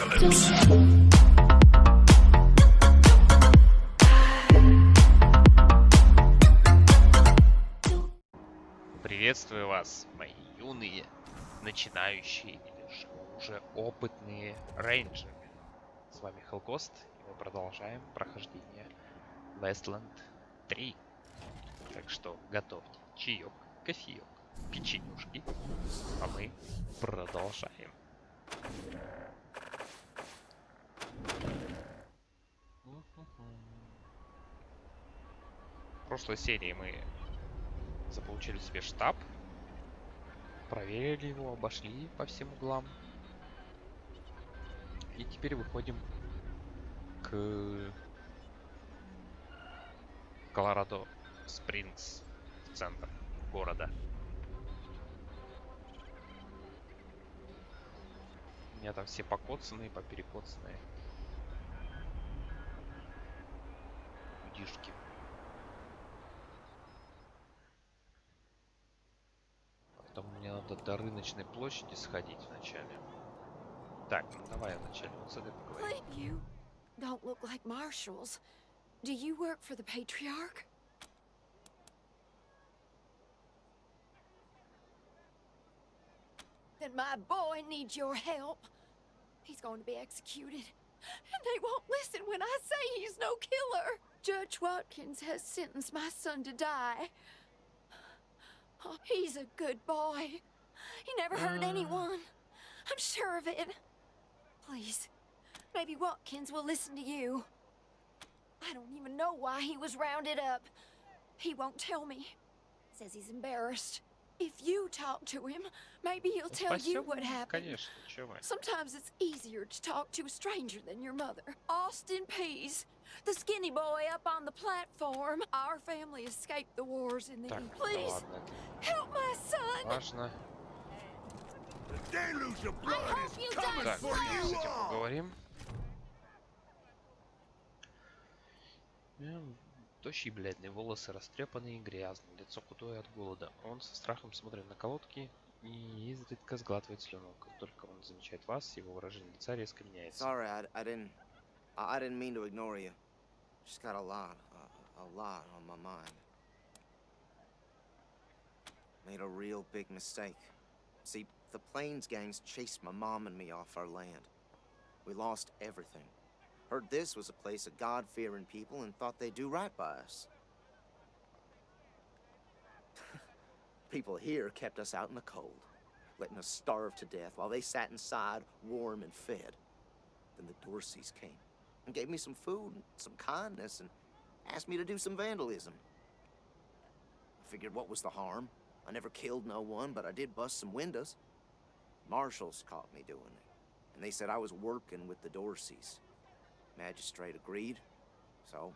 apocalypse. Приветствую вас, мои юные, начинающие или же уже опытные рейнджеры. С вами Хелкост, и мы продолжаем прохождение Wasteland 3. Так что готовьте чаек, кофеек, печенюшки, а мы продолжаем. В прошлой серии мы заполучили себе штаб, проверили его, обошли по всем углам. И теперь выходим к Колорадо Спрингс, в центр города. У меня там все покоцанные, поперекоцанные людишки. Потом мне надо до рыночной площади сходить вначале. Так, ну давай вначале вот с этой поговорим. You don't look like marshals. Do you work for the patriarch? Then my boy needs your help. He's going to be executed. And they won't listen when I say he's no killer. Judge Watkins has sentenced my son to die. Oh, he's a good boy. He never hurt anyone. I'm sure of it. Please, maybe Watkins will listen to you. I don't even know why he was rounded up. He won't tell me. Says he's embarrassed. If you talk to him, maybe he'll tell you what happened. Конечно, чё вы. Sometimes it's easier to talk to a stranger than your mother. Austin Pease, the skinny boy up on the platform. Our family escaped the wars in the Так, East. ну Please, ладно, help my son. важно. The deluge of I blood hope is you coming die Так, for slow. с you этим all! поговорим. Тощий, бледный, волосы растрепанные и грязные, лицо худое от голода. Он со страхом смотрит на колодки и изредка сглатывает слюну. Как только он замечает вас, его выражение лица резко меняется. Sorry, I didn't mean to ignore you. Just got a lot on my mind. Made a real big mistake. See, the Plains gangs chased my mom and me off our land. We lost everything. Heard this was a place of God-fearing people and thought they'd do right by us. People here kept us out in the cold, letting us starve to death while they sat inside, warm and fed. Then the Dorseys came and gave me some food and some kindness and asked me to do some vandalism. I figured what was the harm? I never killed no one, but I did bust some windows. Marshals caught me doing it, and they said I was working with the Dorseys. Magistrate agreed, so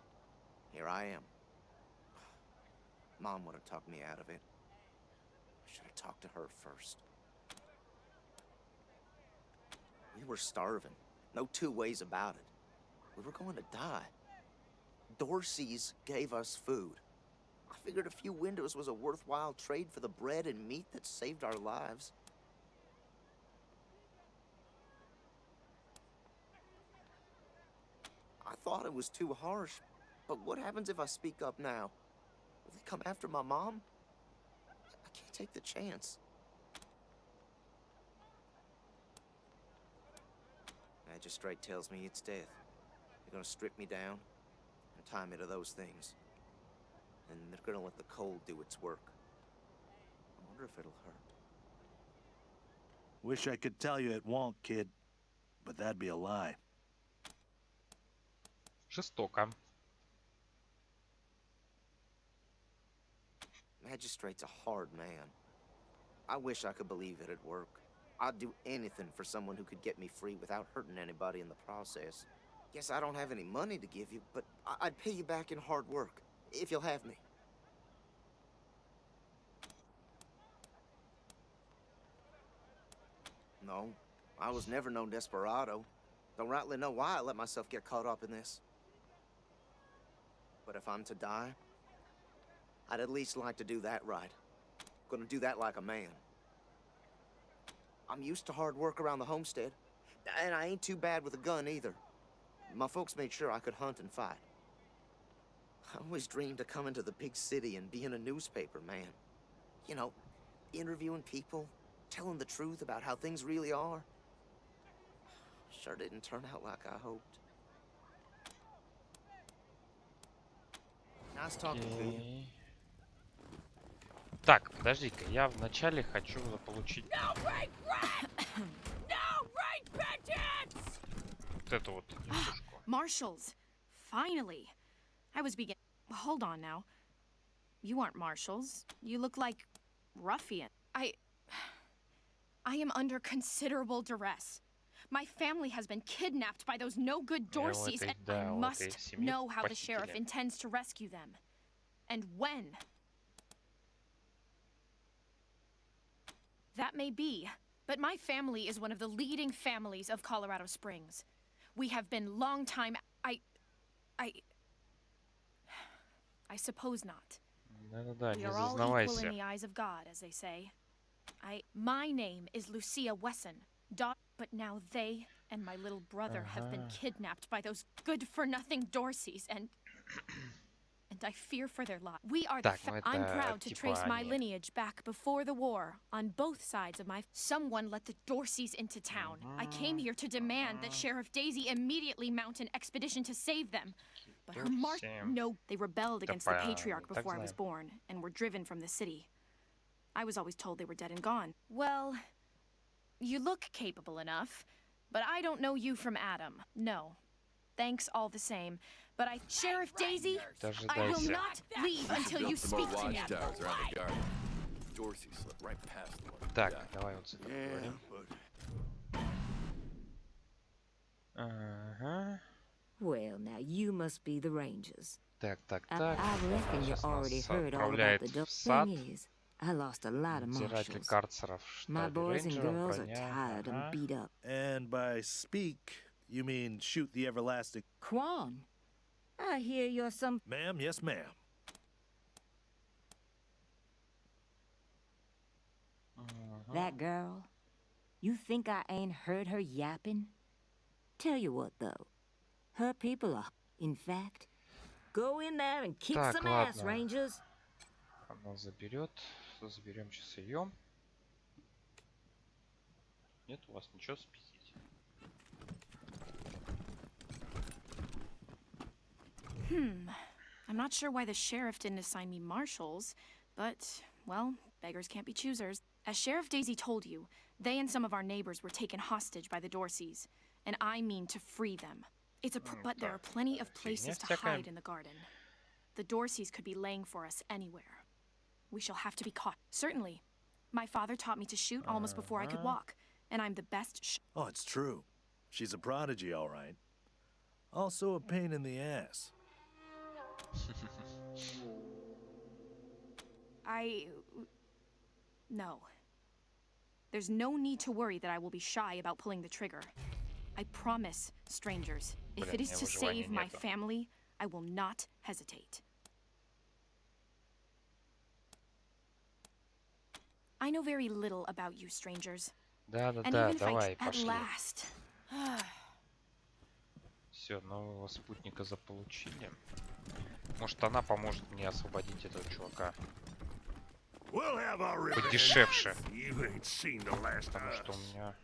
here I am. Mom would have talked me out of it. I should have talked to her first. We were starving. No two ways about it. We were going to die. Dorseys gave us food. I figured a few windows was a worthwhile trade for the bread and meat that saved our lives. I thought it was too harsh, but what happens if I speak up now? Will they come after my mom? I can't take the chance. Magistrate tells me it's death. They're gonna strip me down and tie me to those things. And they're gonna let the cold do its work. I wonder if it'll hurt. Wish I could tell you it won't, kid. But that'd be a lie. Жестоко. Magistrate's a hard man. I wish I could believe it'd work. I'd do anything for someone who could get me free without hurting anybody in the process. Guess I don't have any money to give you, but I'd pay you back in hard work, if you'll have me. No, I was never no desperado. Don't rightly know why I let myself get caught up in this. But if I'm to die, I'd at least like to do that right. Gonna do that like a man. I'm used to hard work around the homestead. And I ain't too bad with a gun either. My folks made sure I could hunt and fight. I always dreamed of coming to the big city and being a newspaper man. You know, interviewing people, telling the truth about how things really are. Sure didn't turn out like I hoped. Nice talking to you. Окей. Так, подожди-ка, я вначале хочу заполучить No regret! No repentance! вот эту вот девушку. Marshals! Finally! I was begin. Hold on now. You aren't marshals. You look like ruffian. I am under considerable duress. My family has been kidnapped by those no-good Dorseys, and I must know how the sheriff intends to rescue them. And when. That may be, but my family is one of the leading families of Colorado Springs. We have been long time. I suppose not. Да-да-да, We не are all equal зазнавайся. in the eyes of God, as they say. My name is Lucia Wesson. But now they and my little brother have been kidnapped by those good-for-nothing Dorseys, and I fear for their lives. We are the. Так, ну I'm это proud to типа trace my они. lineage back before the war on both sides of my. Someone let the Dorseys into town. I came here to demand that Sheriff Daisy immediately mount an expedition to save them. But her no, they rebelled against the patriarch before I was born and were driven from the city. I was always told they were dead and gone. Well, you look capable enough, but I don't know you from Adam. No. Thanks all the same. But Sheriff Daisy, I will Дожидайся. not leave until you speak to me. Watchtowers around the garden. Dorsey slipped right past one. Так, давай вот сюда поговорим. Ага. Well, now you must be the Rangers. Так, так, I так. reckon you Сейчас already нас heard all about отправляет the в dog. сад. Thing is, I lost a lot of Надзиратель marshals. карцеров в My штабе boys and рейнджеров, girls are броня. tired and Ага. beat up. And by speak, you mean shoot the everlasting... Quan, I hear you're some. Ma'am, yes, ma'am. That girl? You think I ain't heard her yapping? Tell you what, though. Her people are. In fact, go in there and kick Так, some ass, ладно. Rangers. Она заберет. Заберем сейчас ее. Нет у вас ничего спиздить. I'm not sure why the sheriff didn't assign me marshals, but, well, beggars can't be choosers. As Sheriff Daisy told you, they and some of our neighbors were taken hostage by the Dorseys, and I mean to free them. But there are plenty of places to hide in the garden. The Dorseys could be laying for us anywhere. We shall have to be caught. Certainly. My father taught me to shoot almost before I could walk, and I'm the best Oh, it's true. She's a prodigy, all right. Also a pain in the ass. No. There's no need to worry that I will be shy about pulling the trigger. I promise, strangers, if it is to save my family, I will not hesitate. I know very little about you, strangers. And Да-да-да, even if давай, at пошли. last. Все, нового спутника заполучили. Может, она поможет мне освободить этого чувака. Подешевше. Потому что у меня...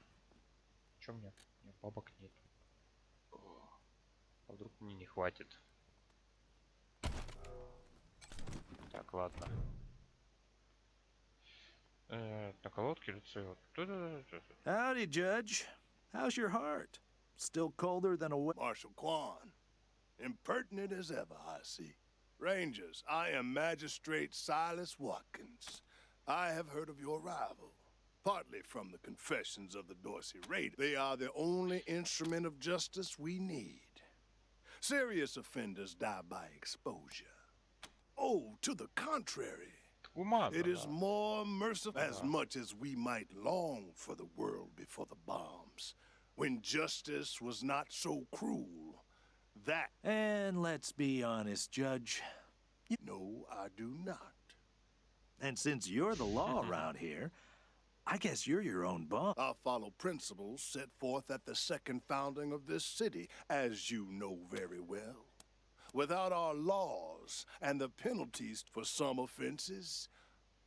Че у меня? У меня бабок нет. А вдруг мне не хватит? Так, ладно. На колодке лицо. Howdy, Judge. How's your heart? Still colder than a Marshal Quan. Impertinent as ever, I see. Rangers, I am Magistrate Silas Watkins. I have heard of your arrival, partly from the confessions of the Dorsey Raiders. They are the only instrument of justice we need. Serious offenders die by exposure. Oh, to the contrary. It is more merciful, as much as we might long for the world before the bombs, when justice was not so cruel. That... And let's be honest, Judge. No, I do not. And since you're the law around here, I guess you're your own boss. I follow principles set forth at the second founding of this city, as you know very well. Without our laws and the penalties for some offenses,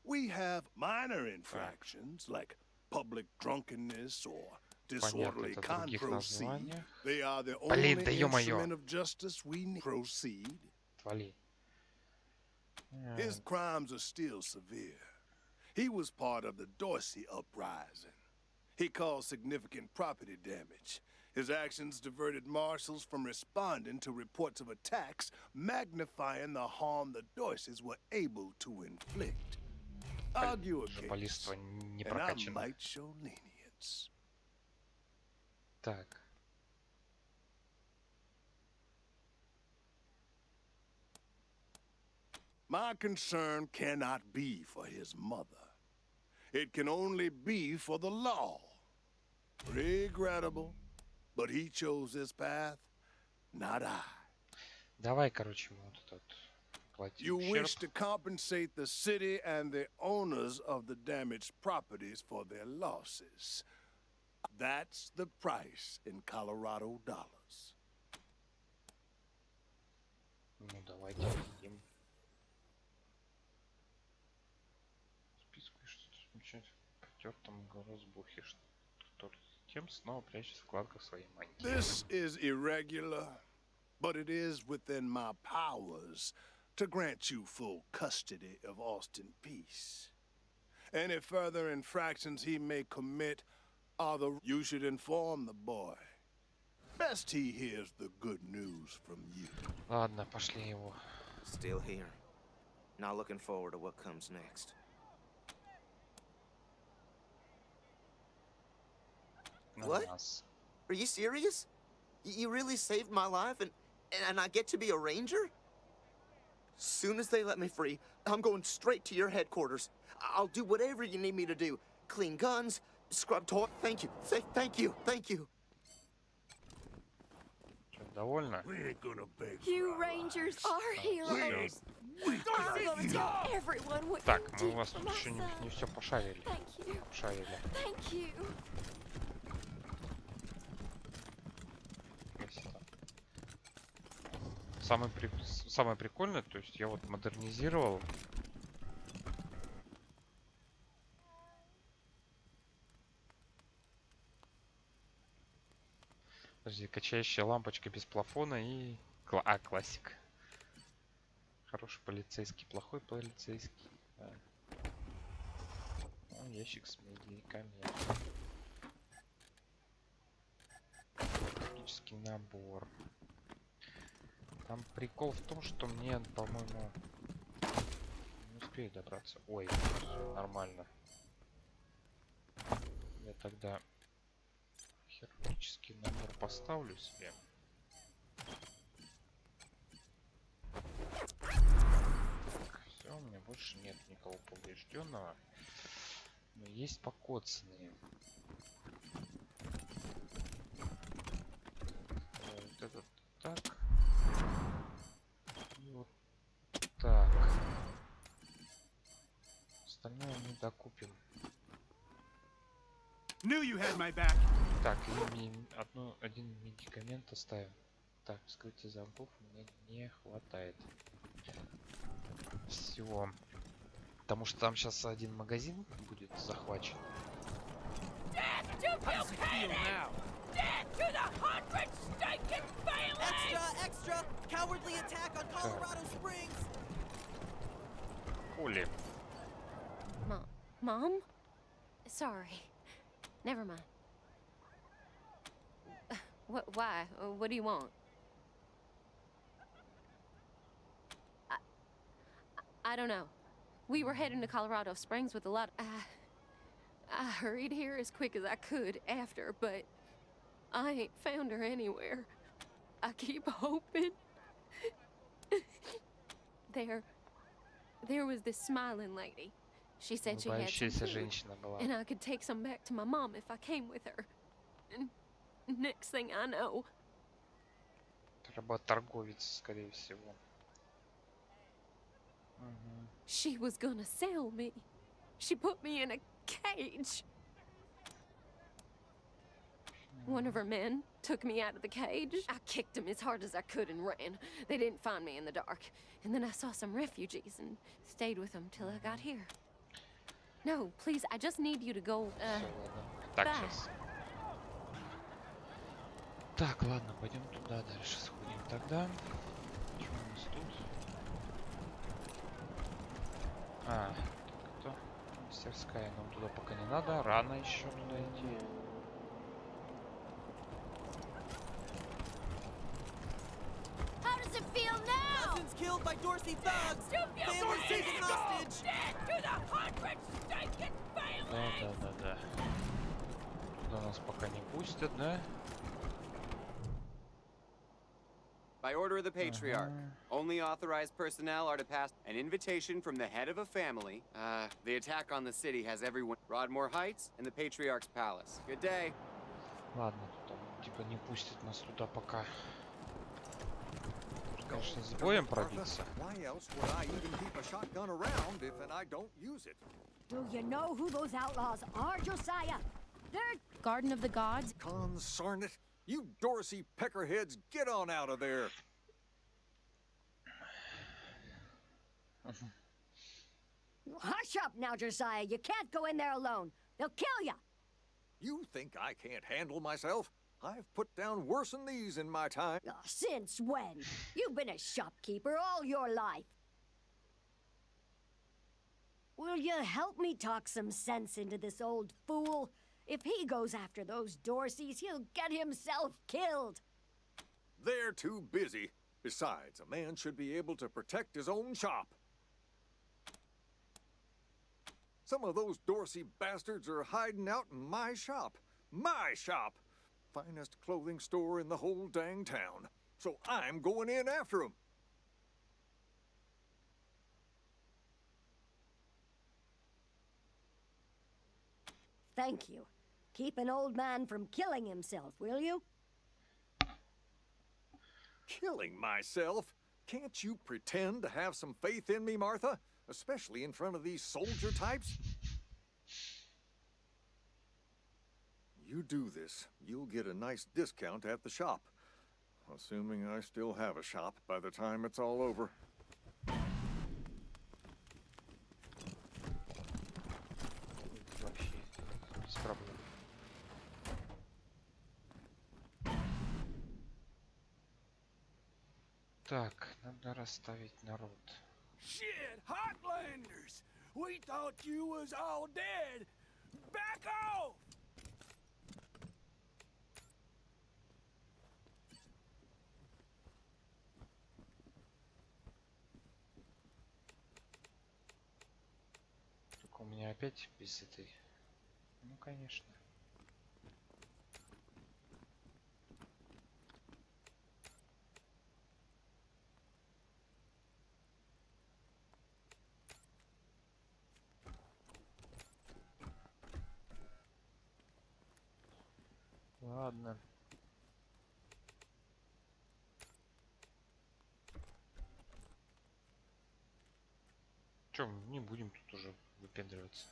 we have minor infractions like public drunkenness or disorderly proceed. They are the only instrument of justice we need. Proceed. His crimes are still severe. He was part of the Dorsey uprising. He caused significant property damage. His actions diverted marshals from responding to reports of attacks, magnifying the harm the Dorseys were able to inflict. Argue a case, and I might show lenience. Так. My concern cannot be for his mother. It can only be for the law. Regrettable, but he chose this path, not I. Давай, короче, мы вот этот платим You ущерб. wish to compensate the city and the owners of the damaged properties for their losses. That's the price in Colorado dollars. Ну, давайте видим. Списку что-то замечать в потертом грозбухе, который тем снова прячет в складках своей мантии. This is irregular, but it is within my powers to grant you full custody of Austin Peace. Any further infractions he may commit you should inform the boy. Best he hears the good news from you. Ладно, пошли его. Still here. Not looking forward to what comes next. What? Are you serious? You really saved my life and I get to be a ranger? Soon as they let me free, I'm going straight to your headquarters. I'll do whatever you need me to do. Clean guns, scrub toilet. Thank you. Thank you. Thank you. Довольно? You rangers are heroes. I'm gonna tell everyone what Так, you мы did у вас for тут my еще son. не все пошарили. Thank you. Пошарили. Thank you. Красиво. Самое прикольное, то есть я вот модернизировал. Подожди, качающая лампочка без плафона и... классик. Хороший полицейский, плохой полицейский. Да. О, ящик с медиками. Технический набор. Там прикол в том, что мне, по-моему, не успею добраться. Ой, всё нормально. Я тогда хирургический набор поставлю себе. Все, у меня больше нет никого поврежденного. Но есть покоцанные. Вот этот так. И вот так. Остальное мы докупим. Knew you had my back. Так, и один медикамент оставим. Так, вскрытие замков мне не хватает. Всего. Потому что там сейчас один магазин будет захвачен. Extra! Cowardly attack on Colorado Springs! Оли. Mom? Sorry. Never mind. Why? What do you want? I don't know. We were heading to Colorado Springs with a lot. I hurried here as quick as I could after, but I ain't found her anywhere. I keep hoping. There was this smiling lady. She said she had some food, and I could take some back to my mom if I came with her. And next thing I know... Работорговец, скорее всего. She was gonna sell me. She put me in a cage. One of her men took me out of the cage. I kicked him as hard as I could and ran. They didn't find me in the dark. And then I saw some refugees and stayed with them till I got here. No, please, I just need you to go, Так, back. сейчас. Так, ладно, пойдем туда дальше сходим тогда. Что у нас тут? А, так, это мастерская. Нам туда пока не надо. Рано еще туда идти. How does it feel now? Cousins killed by Dorsey thugs. Families taken hostage. Да. Туда нас пока не пустят, да? By order of the Patriarch, only authorized personnel are to pass an invitation from the head of a family. The attack on the city has everyone. Broadmoor Heights and the Patriarch's Palace. Good day. Ладно, тут там, типа не пустят нас туда пока. Конечно, с боем пробиться. Why else would I even keep a shotgun around if I don't use it? Do you know who those outlaws are, Josiah? They're Garden of the Gods. Consarn it! You Dorsey peckerheads, get on out of there! Hush up now, Josiah. You can't go in there alone. They'll kill you. You think I can't handle myself? I've put down worse than these in my time. Since when? You've been a shopkeeper all your life. Will you help me talk some sense into this old fool? If he goes after those Dorseys, he'll get himself killed. They're too busy. Besides, a man should be able to protect his own shop. Some of those Dorsey bastards are hiding out in my shop. My shop! Finest clothing store in the whole dang town. So I'm going in after them. Thank you. Keep an old man from killing himself, will you? Killing myself? Can't you pretend to have some faith in me, Martha? Especially in front of these soldier types? You do this, you'll get a nice discount at the shop. Assuming I still have a shop by the time it's all over. Вообще, без проблем. Так, надо расставить народ. Shit, Heartlanders! We thought you was all dead! Back off! Только у меня опять без этой... Ну, конечно. Ладно. Чё, не будем тут уже выпендриваться.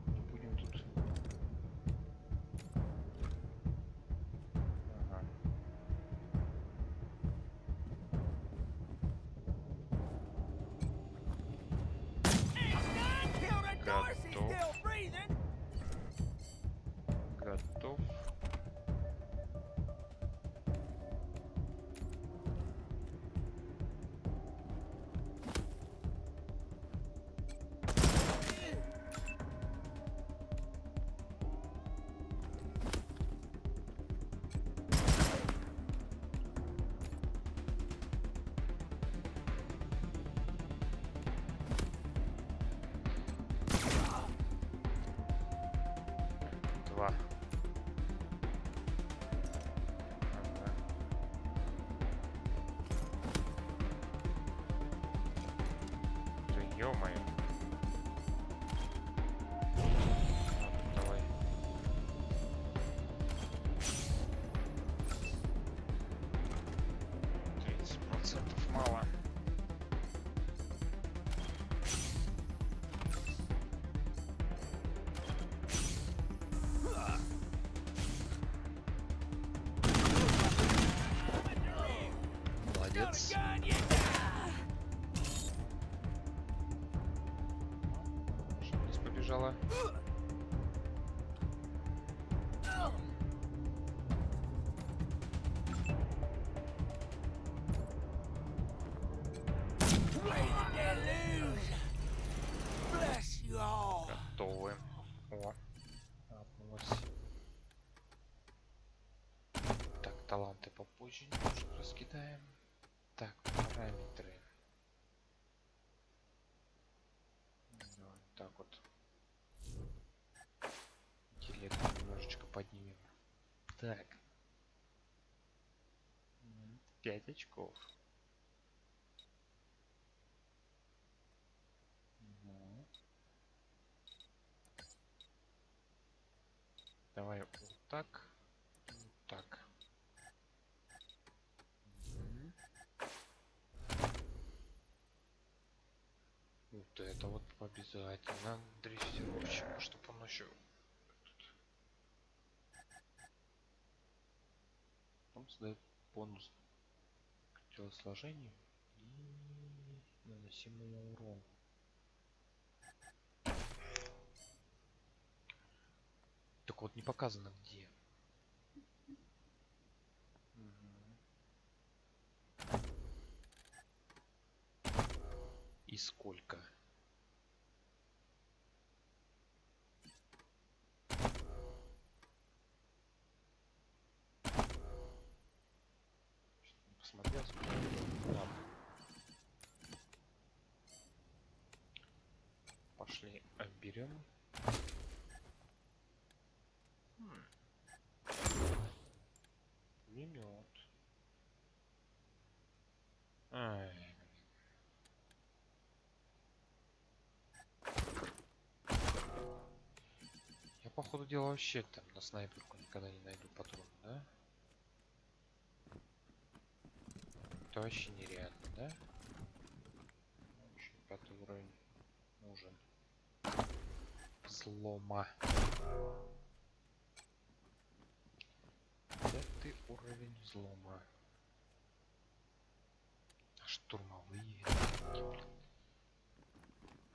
Не будем тут. Ага. Готов. Два. Ага. Да ё-моё. Давай. молодец. Что вниз побежала? Готовы. О, апнулась. Так, таланты попозже немножко раскидаем. Так, параметры. Давай так вот. Интеллект немножечко поднимем. Так. 5 очков. Давай вот так. Вот так. Вот это вот обязательно дрессировщику, чтобы он еще он создает бонус к телосложению и наносимому урону. Так вот не показано где. И сколько. Посмотрел, ладно. Пошли обберем. Пулемет. Ай. Я по ходу дела вообще там на снайперку никогда не найду патрон, да? Это вообще нереально, да? Еще 5 уровень нужен. Взлома. 5 уровень взлома. Штурмовые.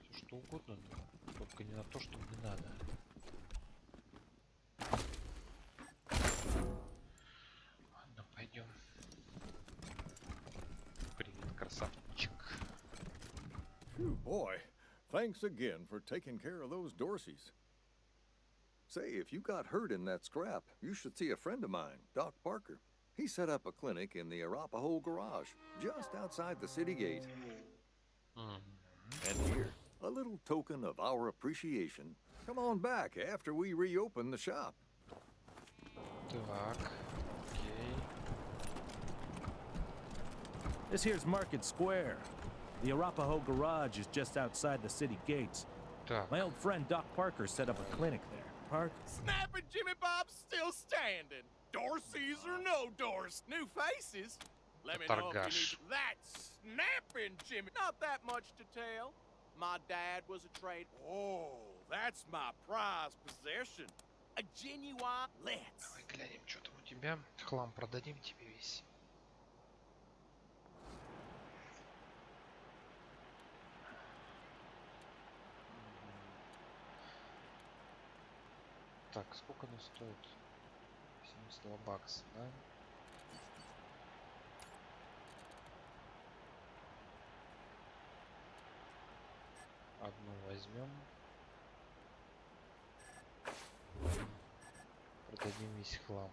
Все что угодно, но только не на то, что мне надо. Ладно, пойдем. Привет, красавчик. Boy, thanks again for taking care of those Dorseys. Say, if you got hurt in that scrap, you should see a friend of mine, Doc Parker. He set up a clinic in the Arapahoe garage, just outside the city gate. And here, a little token of our appreciation. Come on back after we reopen the shop. Так, окей. This here's Market Square. The Arapahoe garage is just outside the city gates. Так. My old friend Doc Parker set up a clinic there. Park? Snapping Jimmy Bob's still standing. Dorseys or no Dorse, new faces. Let me know if you need that snapping Jimmy. Not that much to tell. My dad was a trade. Oh, that's my prized possession. A genuine. Let's. Давай глянем, что там у тебя. Хлам продадим тебе весь. Так, сколько она стоит? 72 бакса, да? Одну возьмем. Продадим весь хлам.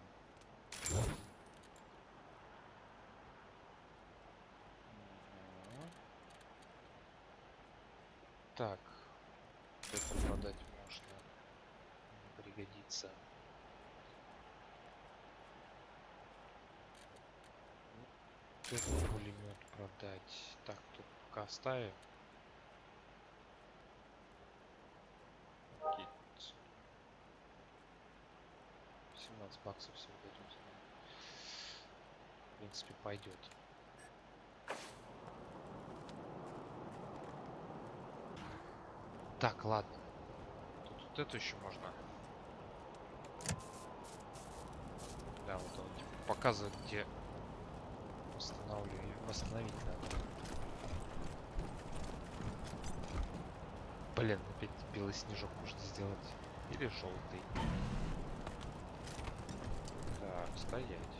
Так, это продать можно. Пригодится. Вот этот пулемет продать. Так, тут пока оставим. 17 баксов всего дадут. В принципе, пойдет. Так, ладно. Тут вот это еще можно. Да, вот он типа показывает, где Восстановить надо. Блин, опять белый снежок можно сделать. Или желтый. Так, стоять.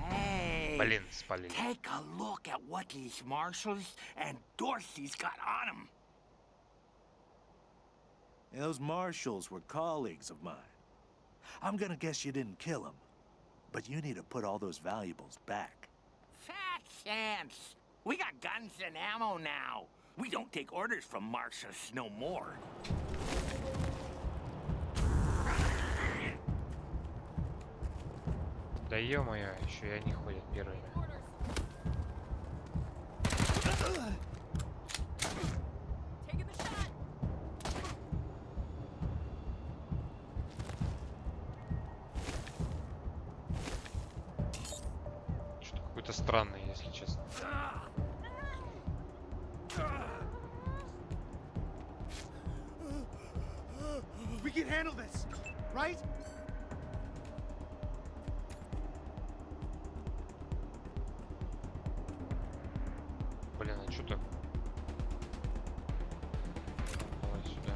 Hey, блин, спалили. Take a look at what these marshals and Dorsey's got on them. Those marshals were colleagues of mine. I'm gonna guess you didn't kill them, but you need to put all those valuables back. Fat chance. We got guns and ammo now. We don't take orders from marshals no more. Да ё-моё, еще и они ходят первыми. Что-то какой-то странный, если честно. We can handle this, right? Блин, а что так? Давай сюда.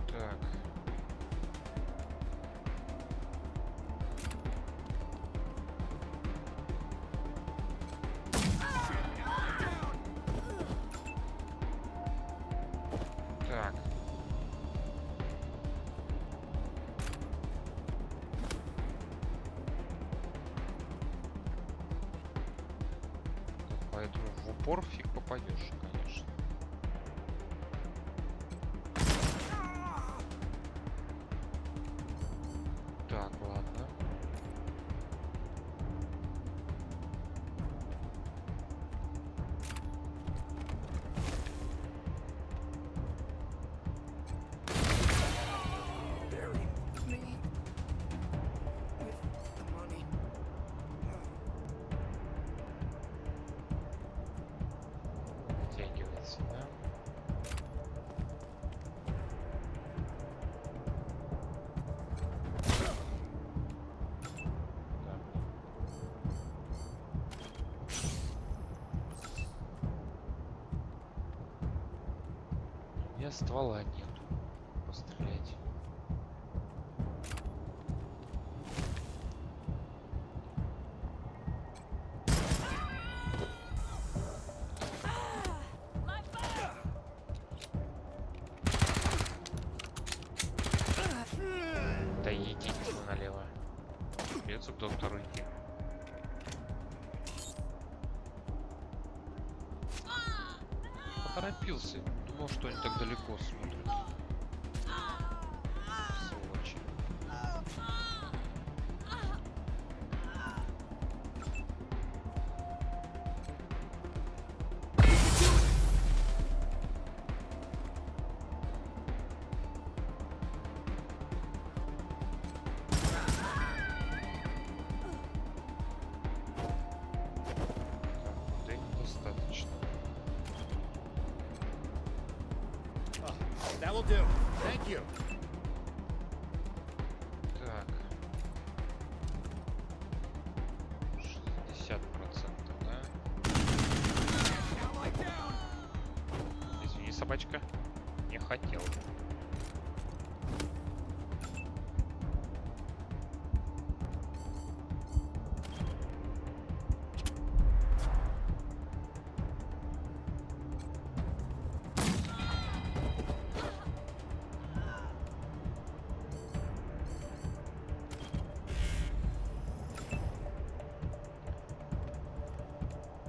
Так. Так. Поэтому в упор фиг попадешь, конечно. Так, ладно. Вытягивается, да? Так. У меня ствола нету. Пострелять. Да идите вы налево. Придется к доктору идти. Поторопился. Думал, что они так далеко смотрят. Сволочи. Так, да недостаточно. That will do. Thank you. Так. 60%, да? Извини, собачка. Не хотел.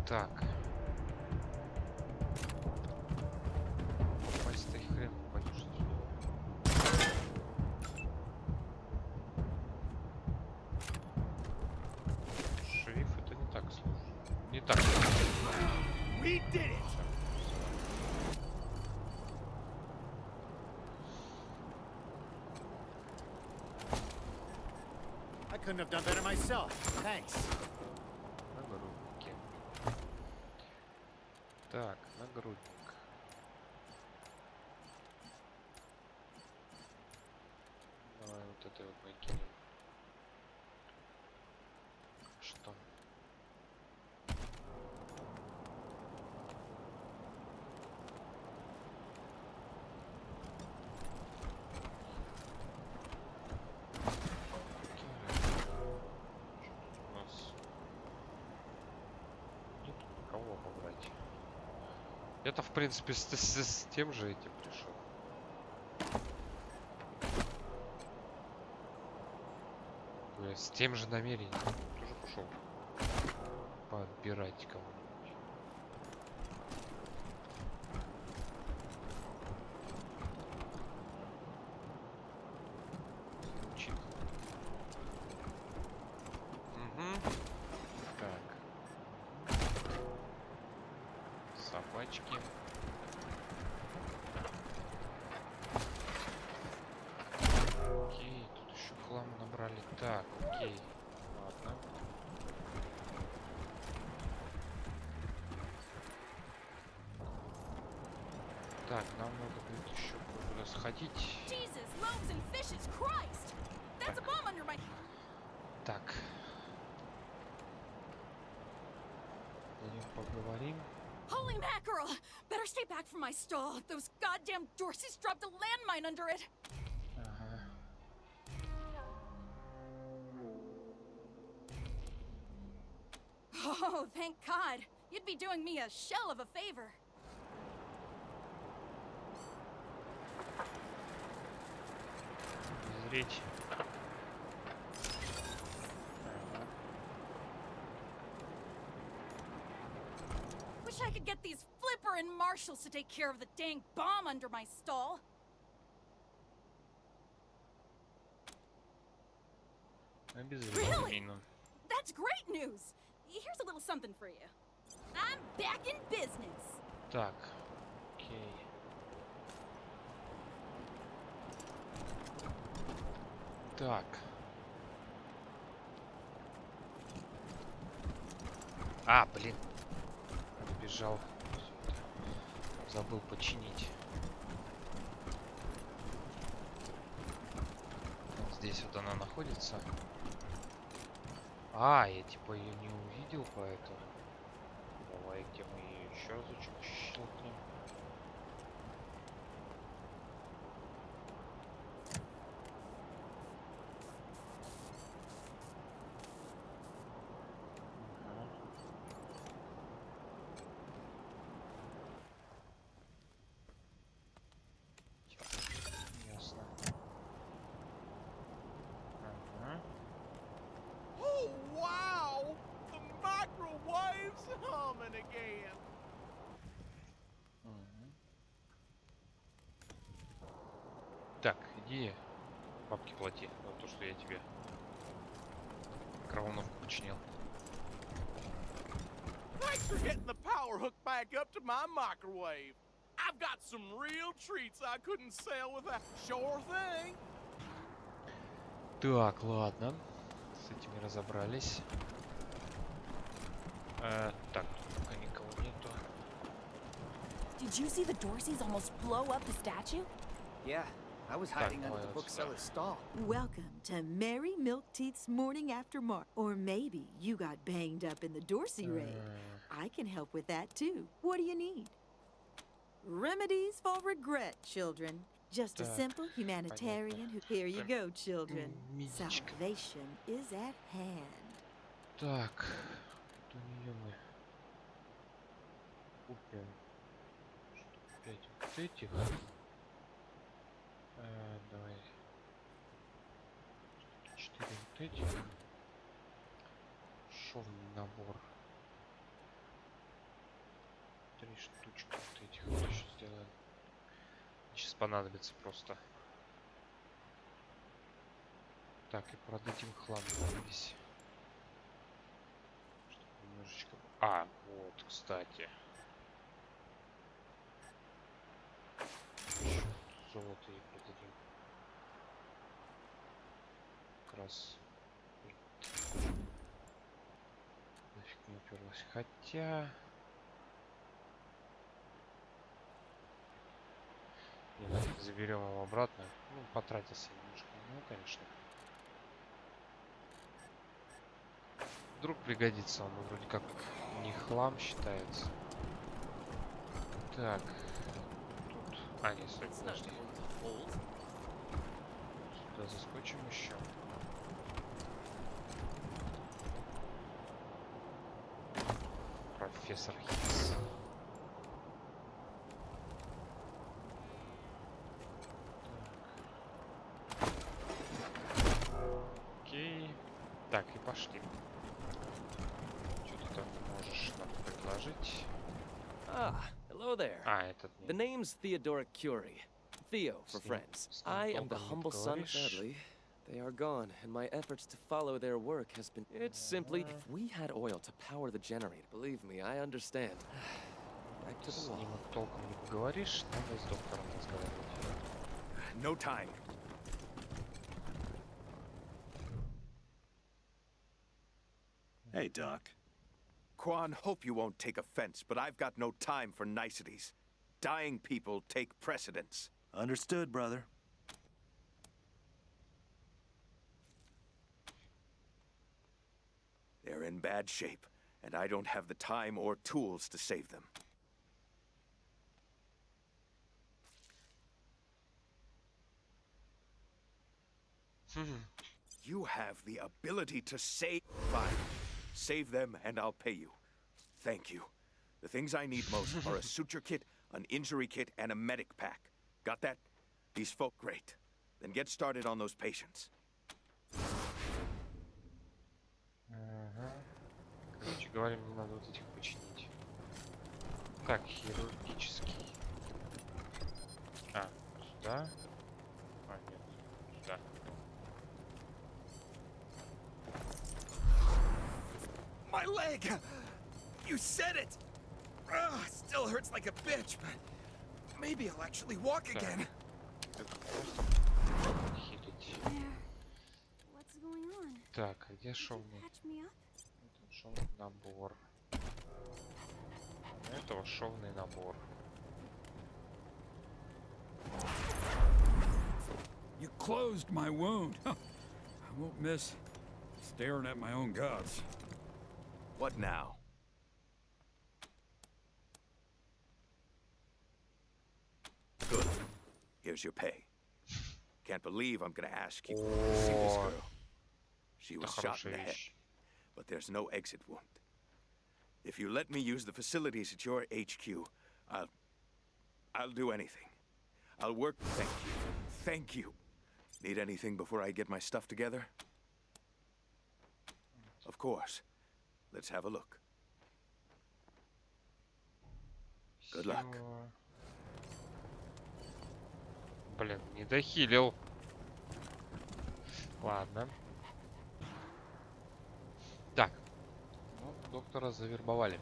Так. Попасть-то и хрен попадешь. Шриф это не так сложно. Не так сложно. We did it. I couldn't have done better myself. Thanks. Нагрудники. Так, нагрудник. Что? Это, в принципе, с тем же этим пришел. С тем же намерением. Тоже пошел подбирать кого-нибудь. Звучит. Угу. Так. Собачки. Окей, тут еще хлам набрали. Так, окей. Ладно. Так, нам надо будет еще куда сходить. Так. Пойдем поговорим. Holy mackerel! Better stay back from my stall. Those goddamn Dorseys dropped a landmine under it. Oh, thank God. You'd be doing me a shell of a favor. Зрить. Wish I could get these Flipper and Marshals to take care of the dang bomb under my stall. Really? That's great news. Here's a little something for you. I'm back in business. Так, окей. Так. А, блин. Бежал. Забыл починить. Вот здесь вот она находится. А, я типа ее не увидел, поэтому. Давайте мы ее еще разочек щелкнем. Так, иди, бабки плати за то, что я тебе микроволновку починил. Thanks for getting the power hook back up to my microwave. I've got some real treats I couldn't sell without. Sure thing. Так, ладно. С этими разобрались. Так, тут пока никого нету. Did you see the Dorseys almost blow up the statue? Yeah. I was hiding under the bookseller's stall. Welcome to Mary Milkteeth's Morning After Mark. Or maybe you got banged up in the Dorsey raid. I can help with that too. What do you need? Remedies for regret, children. Just a simple humanitarian who... Here you go, children. Salvation is at hand. Так, у нее мы купим 5 вот этих. Давай 4 вот этих. Шовный набор. 3 штучки вот этих вот еще сделаем. Сейчас понадобится просто. Так, и продадим хлам весь. Чтобы немножечко... А, вот, кстати. Еще золото и продадим. Как раз... Нафиг не уперлась. Хотя... Нет, заберем его обратно. Ну, потратился немножко. Ну, конечно. Вдруг пригодится, он вроде как не хлам считается. Так. Тут... А, не, стой, подожди. Сюда заскочим еще. Профессор Хикс. Окей. Так, и пошли. Что ты там можешь нам предложить? Ah, hello there. Этот The name's Theodoric Curie. Theo for friends. I am the humble son of... Sadly, they are gone, and my efforts to follow their work has been... It's simply, if we had oil to power the generator, believe me, I understand. Back to the wall. С ним толком не поговоришь, надо с доктором разговаривать. No time. Hey, Doc. Quan, hope you won't take offense, but I've got no time for niceties. Dying people take precedence. Understood, brother. They're in bad shape, and I don't have the time or tools to save them. You have the ability to save... Fine. Save them, and I'll pay you. Thank you. The things I need most are a suture kit, an injury kit, and a medic pack. Got that? These folk great. Then get started on those patients. Короче говоря, мне надо вот этих починить. Так, хирургический. А, сюда. А, нет, сюда. My leg! You said it! Still hurts like a bitch, but maybe I'll actually walk again. What's going on? Так, а где шовный? Это шовный набор. У этого шовный набор. You closed my wound. I won't miss staring at my own gods. What now? Good. Here's your pay. Can't believe I'm gonna ask you to see this girl. She was shot in the head, but there's no exit wound. If you let me use the facilities at your HQ, I'll do anything. I'll work. Thank you. Thank you. Need anything before I get my stuff together? Of course. Let's have a look. Good luck. Блин, не дохилил. Ладно. Так. Ну, доктора завербовали.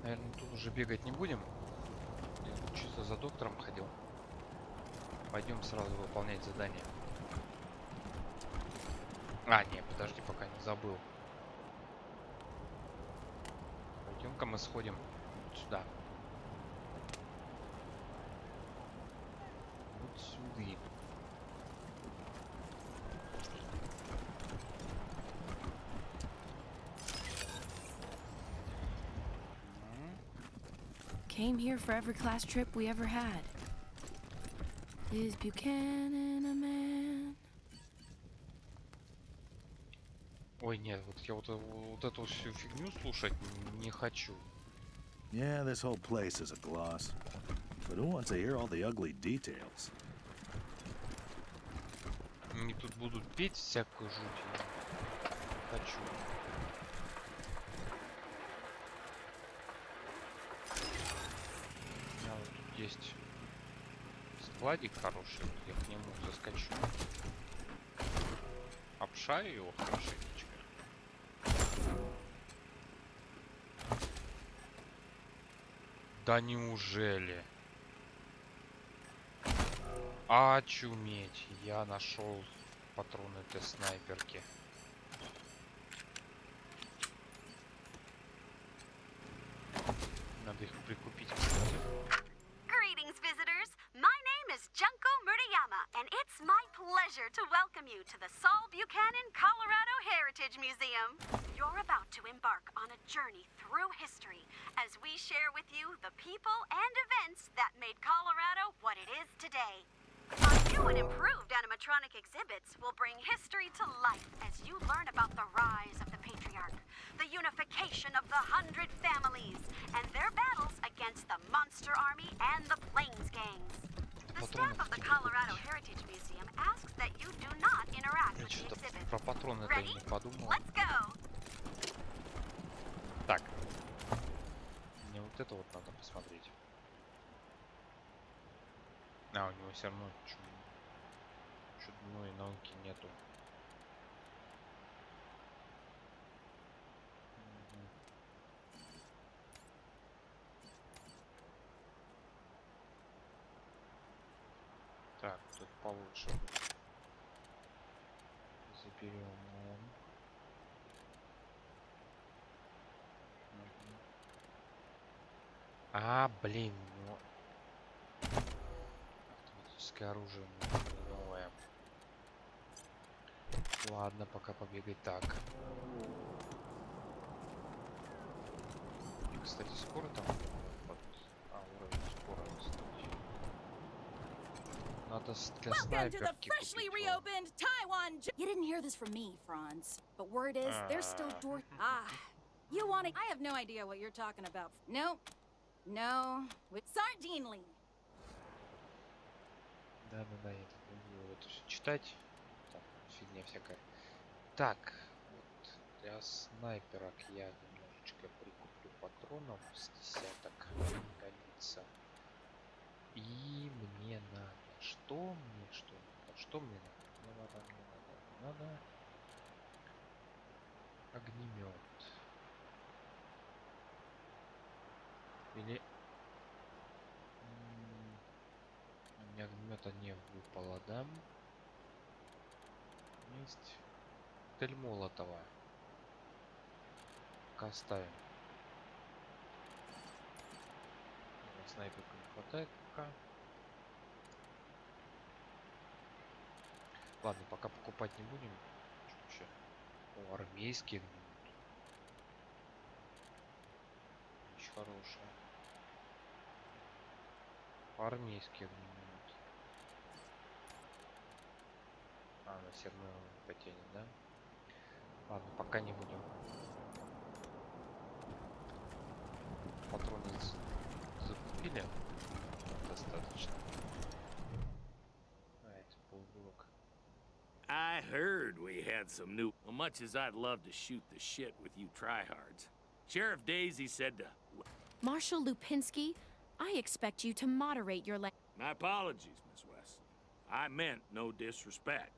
Наверное, тут уже бегать не будем. Я тут чисто за доктором ходил. Пойдем сразу выполнять задание. А, нет, подожди, пока не забыл. Пойдем-ка мы сходим сюда. Вот сюда. Came here for every class trip we ever had. Is Buchanan a man? Ой, нет, вот я вот эту всю фигню слушать не хочу. Yeah, this whole place is a gloss. But who wants to hear all the ugly details? Они тут будут петь всякую жуть. Не хочу. У меня вот тут есть складик хороший, вот я к нему заскочу. Обшарю его хорошенечко. Да неужели? Очуметь, я нашел патроны для снайперки. Надо их прикупить, кстати. Greetings, visitors. My name is Junko Murayama, and it's my pleasure to welcome you. you to the Saul Buchanan Colorado Heritage Museum. You're about to embark on a journey through history as we share with you the people and events that made Colorado what it is today. Our new and improved animatronic exhibits will bring history to life as you learn about the rise of the patriarch, the unification of the 100 families, and their battles against the Monster Army and the Plains Gangs. The staff of the Colorado Heritage Museum asks that you do not interact with the exhibit. Про патроны Ready? не подумал. Let's go. Так. Мне вот это вот надо посмотреть. А, у него все равно чудной науки нету. Так, тут получше будет. Заберем. А, блин, ну... Автоматическое оружие новое. Ладно, пока побегать так. И, кстати, скоро там... Вот, уровень скоро, кстати. Надо для снайперки купить. You didn't hear this from me, Franz. But word is, there's still door. You want to? I have no idea what you're talking about. No. No. With Sardinely. Да, я тут буду это все читать. Там фигня всякая. Так, вот для снайперок я немножечко прикуплю патронов с десяток. Годится. И мне надо. Что мне надо? Мне надо огнемет. Или у меня огнемета не выпало, да? Есть Тель Молотова. Пока оставим. Снайперку не хватает пока. Ладно, пока покупать не будем. Что вообще? О, армейский огнемет. Очень хорошая. Армейский огнемет. Она все равно потянет, да? Ладно, пока не будем. Патроны закупили. Достаточно. Это полблок. I heard we had some new... Well, much as I'd love to shoot the shit with you tryhards, Sheriff Daisy said to... Marshal Lupinski, I expect you to moderate your My apologies, Miss Wesson. I meant no disrespect.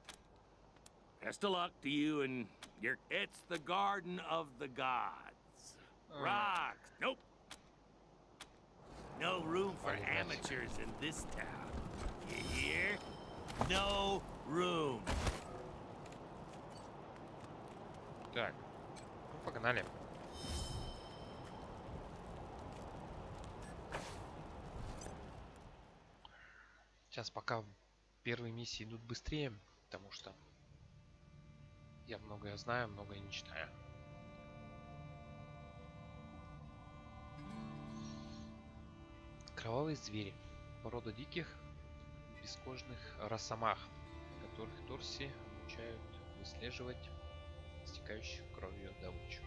Best of luck to you and your... It's the Garden of the Gods. Rocks. Nope. No room for amateurs in this town. You hear? No room. Так, ну погнали. Сейчас пока первые миссии идут быстрее, потому что я многое знаю, многое не читаю. Кровавые звери. Порода диких, бескожных росомах, которых Торси обучают выслеживать стекающих кровью добычу.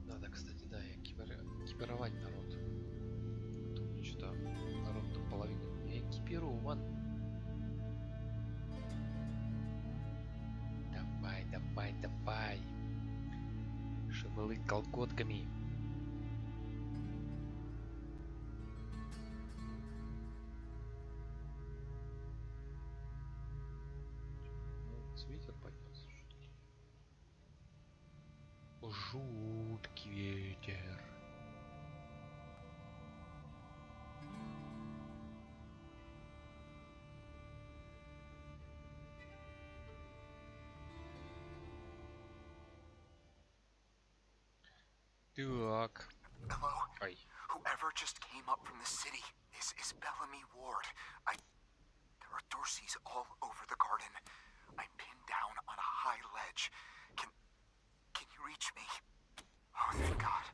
Надо, кстати, да, экипировать народ. Тут что-то народ до половины не экипирован. Давай. Шевелы колготками. Ветер поднялся. Жуткий ветер. Так. Hello? Ай. Whoever just came up from the city is Bellamy Ward. There are Dorseys all over the garden. I'm pinned down on a high ledge. Can you reach me? Oh, thank God.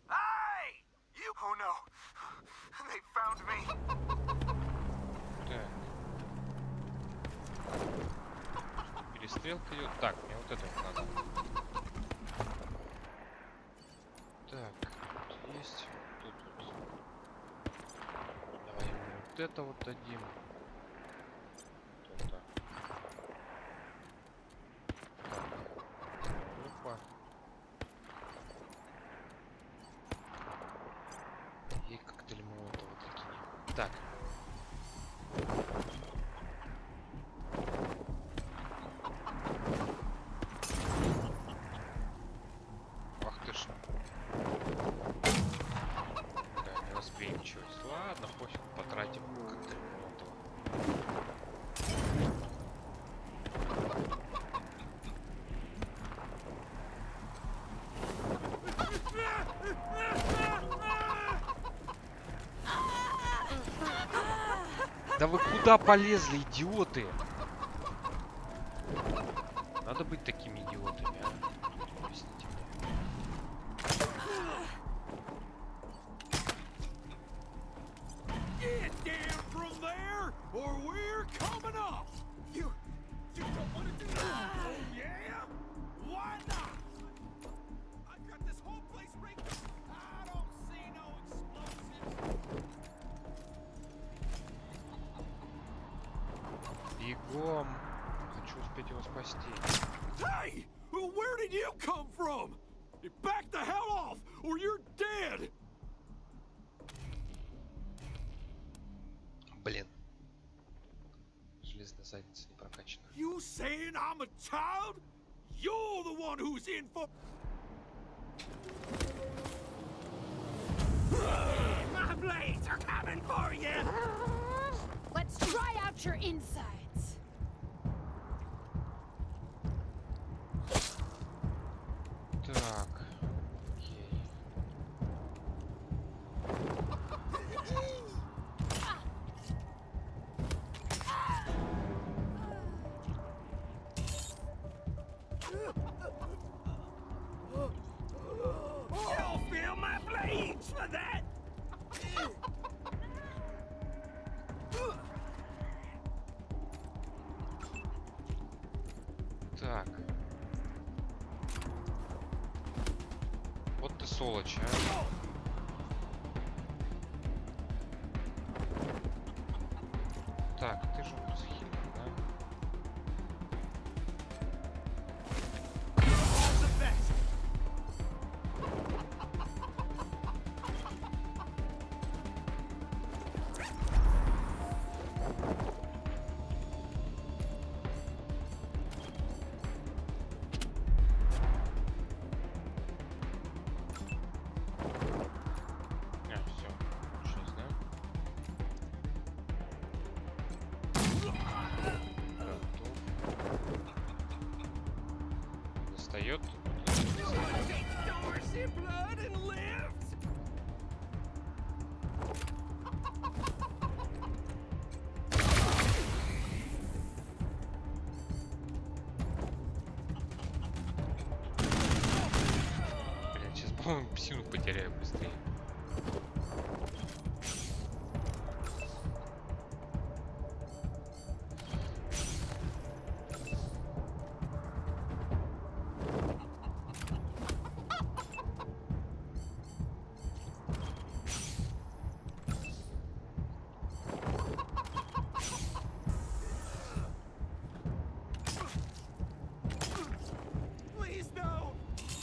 Hey! You... Oh, no. They found me. Так. Перестрелка идет. Так, мне вот это вот надо. Так, тут есть. Тут вот. Давай ему вот это вот дадим. Вот это. Так. Опа. И коктейль Молотова докинем. Так. Ах ты ж. Да, не восприимчивость. Ладно, пофиг, потратим коктейль Молотова. Да вы куда полезли, идиоты? Надо быть такими идиотами, а? Объясните мне. Get down from there, or we're coming up. You don't want to do that? Oh yeah? Why not? I've got this whole place rigged. I don't see no explosives. Бегом. Хочу успеть его спасти. Hey! Where did you come from? Back the hell off, or you're dead! Блин. Железная задница не прокачана. You saying I'm a child? You're the one who's in for... My blades are coming for you! Let's try out your insides. Так. Окей. You'll feel my blades for that! Так. Вот ты сволочь, а. Так, ты же у нас хилер, да? Все, больше не знаю. Готов. Достает. Dorsey blood and lives! Блин, сейчас, по-моему, псину потеряю быстрее. Please no!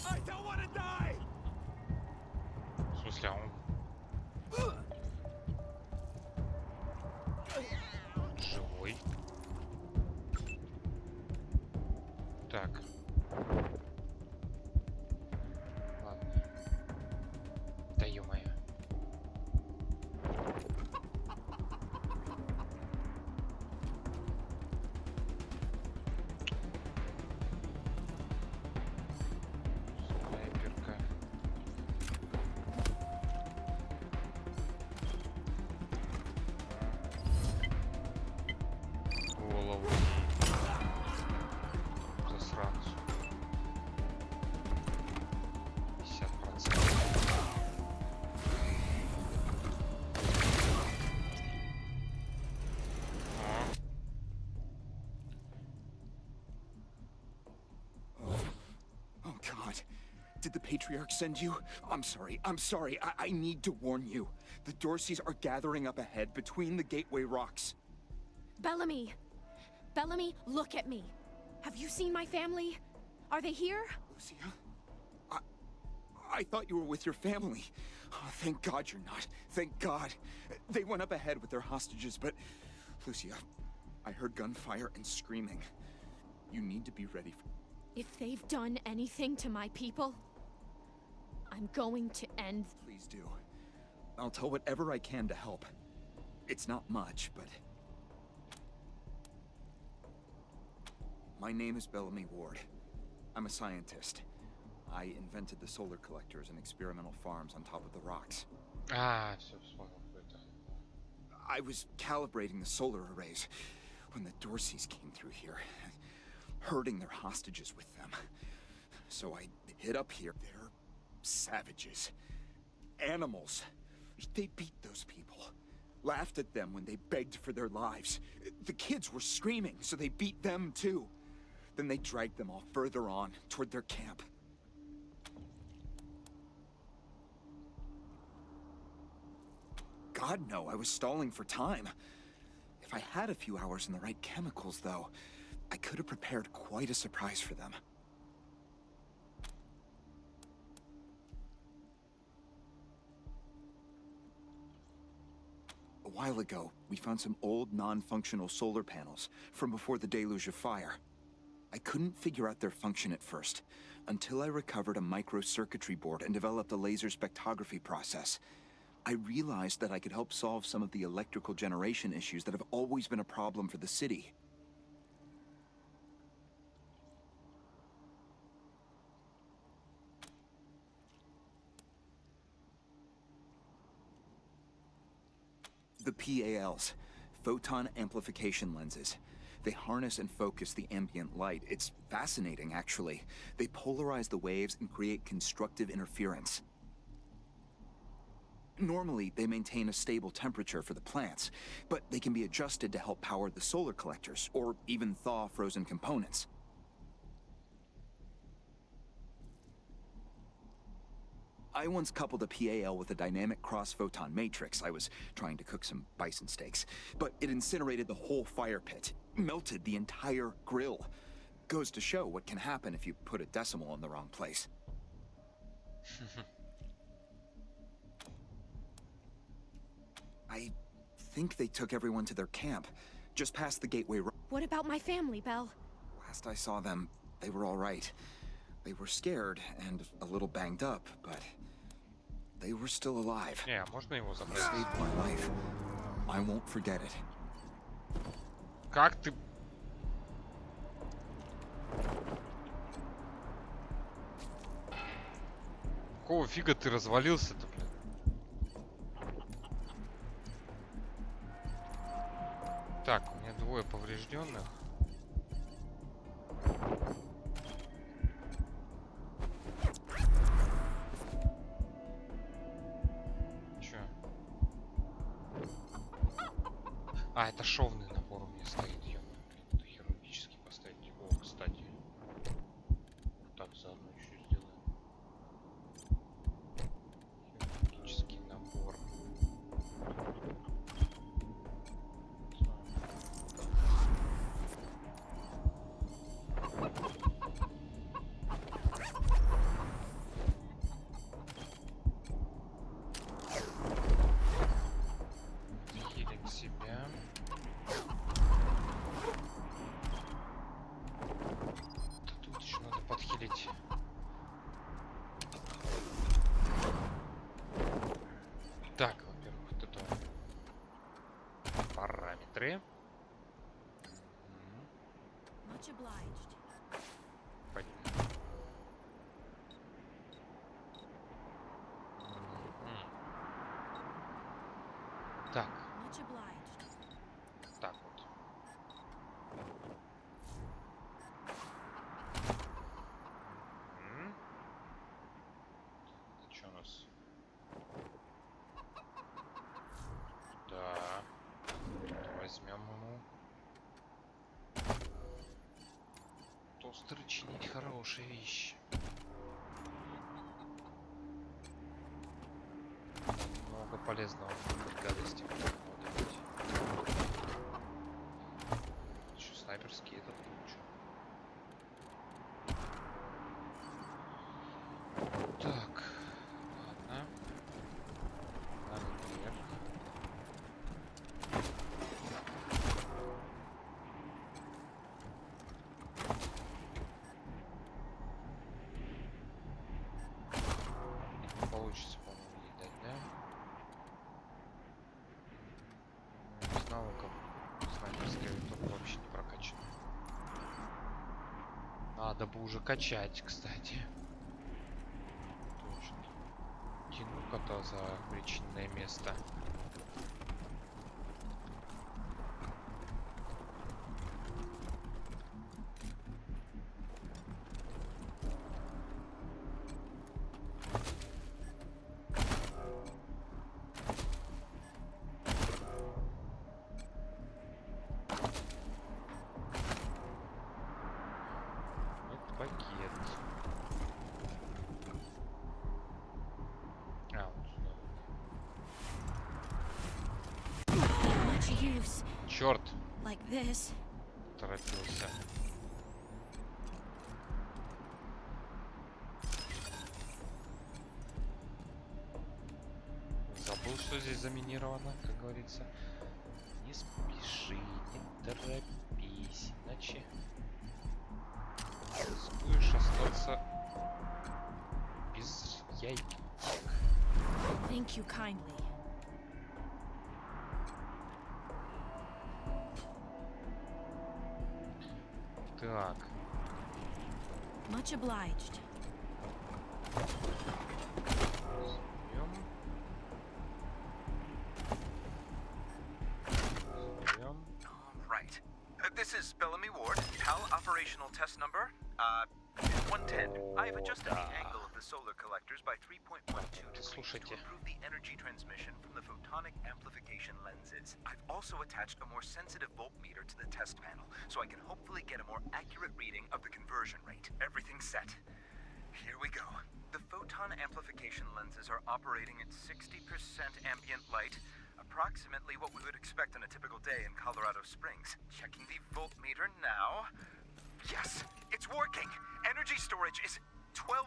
I don't want to die! В смысле, а он живой? Так. Ладно. Да ё-моё. Снайперка. God. Did the Patriarch send you? I'm sorry. I need to warn you. The Dorseys are gathering up ahead between the Gateway Rocks. Bellamy! Bellamy, look at me. Have you seen my family? Are they here? Lucia? I thought you were with your family. Oh, thank God you're not. Thank God. They went up ahead with their hostages, but... Lucia, I heard gunfire and screaming. You need to be ready for... If they've done anything to my people, I'm going to end... Please do. I'll tell whatever I can to help. It's not much, but... My name is Bellamy Ward. I'm a scientist. I invented the solar collectors and experimental farms on top of the rocks. Все вспомнил это. I was calibrating the solar arrays when the Dorseys came through here, herding their hostages with them. So I hid up here. They're savages. Animals. They beat those people. Laughed at them when they begged for their lives. The kids were screaming, so they beat them too. Then they dragged them all further on, toward their camp. God, no, I was stalling for time. If I had a few hours and the right chemicals, though, I could have prepared quite a surprise for them. A while ago, we found some old, non-functional solar panels from before the deluge of fire. I couldn't figure out their function at first, until I recovered a microcircuitry board and developed a laser spectrography process. I realized that I could help solve some of the electrical generation issues that have always been a problem for the city. The PALs, photon amplification lenses. They harness and focus the ambient light. It's fascinating, actually. They polarize the waves and create constructive interference. Normally, they maintain a stable temperature for the plants, but they can be adjusted to help power the solar collectors, or even thaw frozen components. I once coupled a PAL with a dynamic cross-photon matrix. I was trying to cook some bison steaks, but it incinerated the whole fire pit, melted the entire grill. Goes to show what can happen if you put a decimal in the wrong place. I think they took everyone to their camp, just past the Gateway Road. What about my family, Belle? Last I saw them, they were all right. They were scared and a little banged up, but they were still alive. Yeah, можно его They забрать? saved my life. I won't forget it. Как ты... Какого фига ты развалился-то, блин? Так, у меня двое поврежденных. Чё? А, это шовный набор у меня стоит. Это хирургический поставить. О, кстати. Вот так заодно еще сделаем. Хирургический набор. Хилим себя. Тут еще надо подхилить. Так, во-первых, вот это параметры. Much obliged. Понятно. Так, Much obliged. так вот. Это что у нас? Да. Возьмем ему. Тостер чинить хорошая вещь. полезного гадости. Еще снайперский этот лучше. Так, ладно. Надо наверх. Получится, по-моему, ей дать, да? Без навыков снайперская винтовка вообще не прокачана. Надо бы уже качать, кстати. Точно. Тяну-ка-то за причинное место. Черт! Like this. Торопился. Забыл, что здесь заминировано, как говорится. Не спеши, не торопись, иначе рискуешь остаться без яйк. Thank you kindly. Так. Much obliged. Right. This is Bellamy Ward. HAL operational test number, 110. I have adjusted the angle of the solar collectors by 3.12 degrees to improve the energy transmission from the photonic amplification lenses. I've also attached a more sensitive voltmeter to the test panel, so I can hopefully get a more accurate reading of the conversion rate. Everything's set. Here we go. The photon amplification lenses are operating at 60% ambient light, approximately what we would expect on a typical day in Colorado Springs. Checking the voltmeter now. Yes, it's working! Energy storage is 12%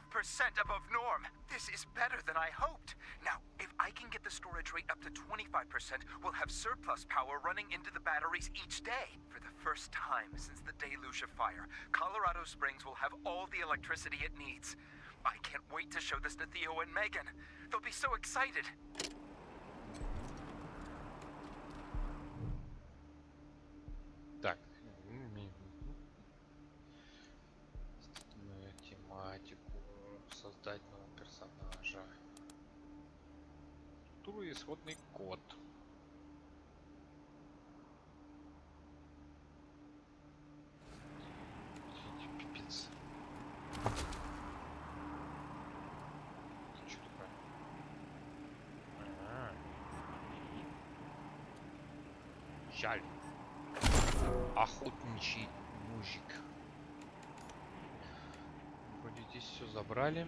above norm. This is better than I hoped. Now, if I can get the storage rate up to 25%, we'll have surplus power running into the batteries each day. For the first time since the deluge of fire, Colorado Springs will have all the electricity it needs. I can't wait to show this to Theo and Megan. They'll be so excited. Так. Тематику. Создать нового персонажа. Структуру и исходный код. Пипец. Что такое? Жаль. Охотничий мужик. Вроде здесь все забрали.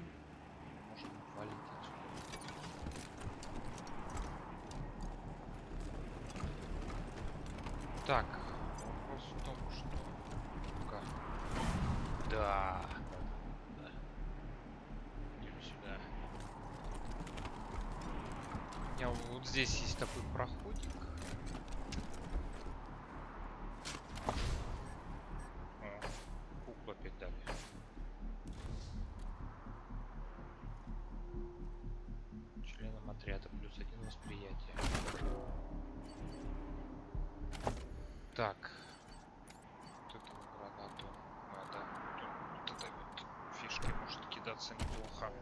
Можем валить отсюда. Так. Вопрос в том, что... Ну-ка. Да. Да. Идем сюда. У меня вот здесь есть такой проходик. Куклу опять дали. Членам отряда +1 восприятие. Так. Вот эту гранату надо. Вот этой вот фишкой может кидаться неплохо.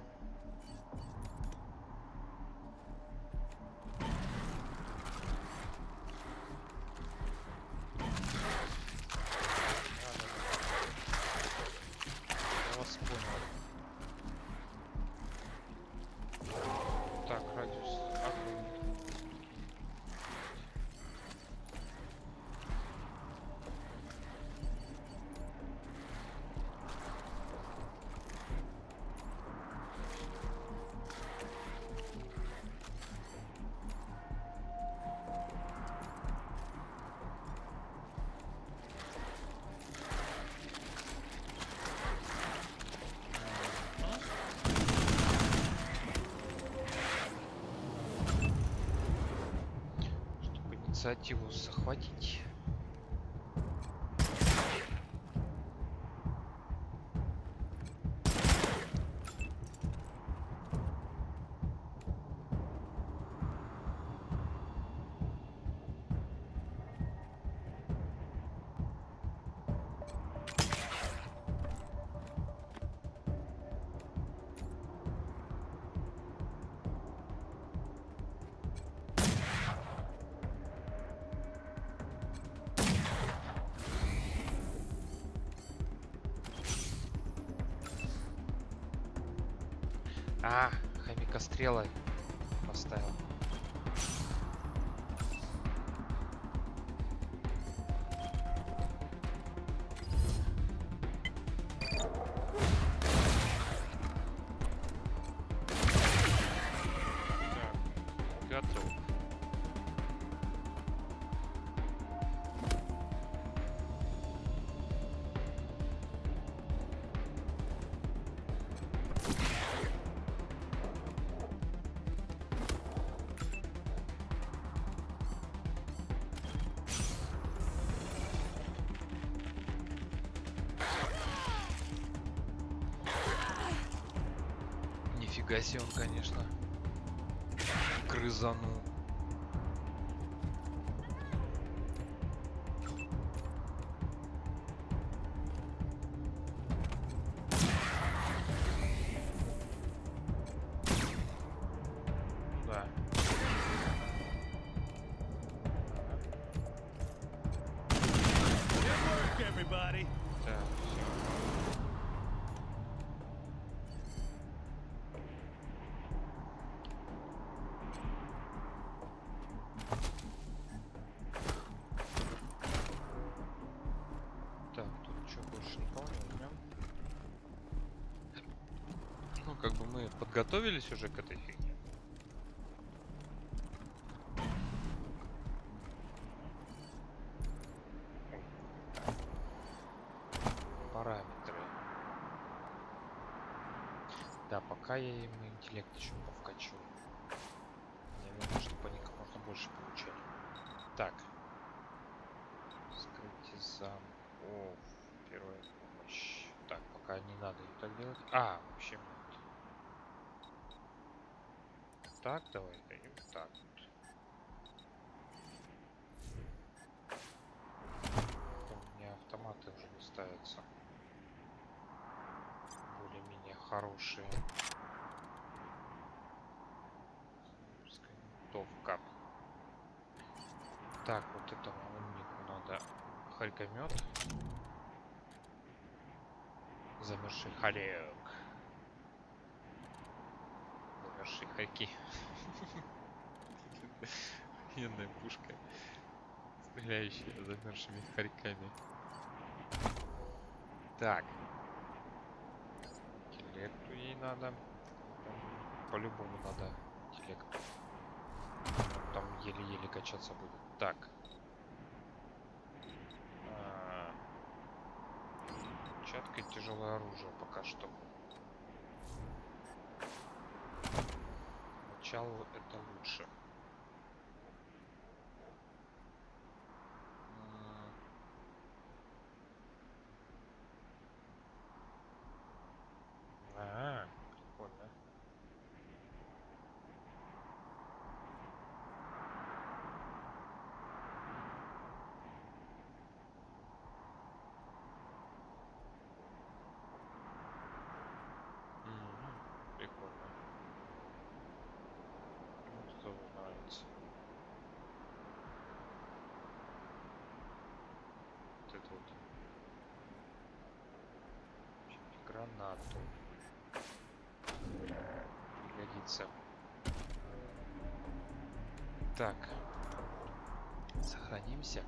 Я вас понял. Так, радиус огромный. инициативу захватить. А, хомяка стрелой поставил. Так, готов. Нифига себе он, конечно, грызанул. Да. Everybody. Так, все. Так, тут что, больше никого не возьмем? Ну, как бы мы подготовились уже к этой фигне. Параметры. Да, пока я им интеллект еще повкачу. Мне нужно, чтобы они как можно больше получали. Так. Скрытие замков. Первая помощь. Так, пока не надо ее так делать. А, вообще нет. Так, давай даем так вот. У меня автоматы уже не ставятся. Более-менее хорошие. Винтовка. Так, вот этому умнику надо хорькомет. Замерзший хорек. Замерзшие хорьки. Военная пушка, стреляющая замерзшими хорьками. Так. Интеллекту ей надо. По-любому надо интеллекту. Там еле-еле качаться будет. Так. Перчатка и тяжелое оружие пока что. Начало это лучше. Прикольно. Прикольно. Ну, что нравится. Вот это вот. Гранату. Пригодится. Так. Сохранимся.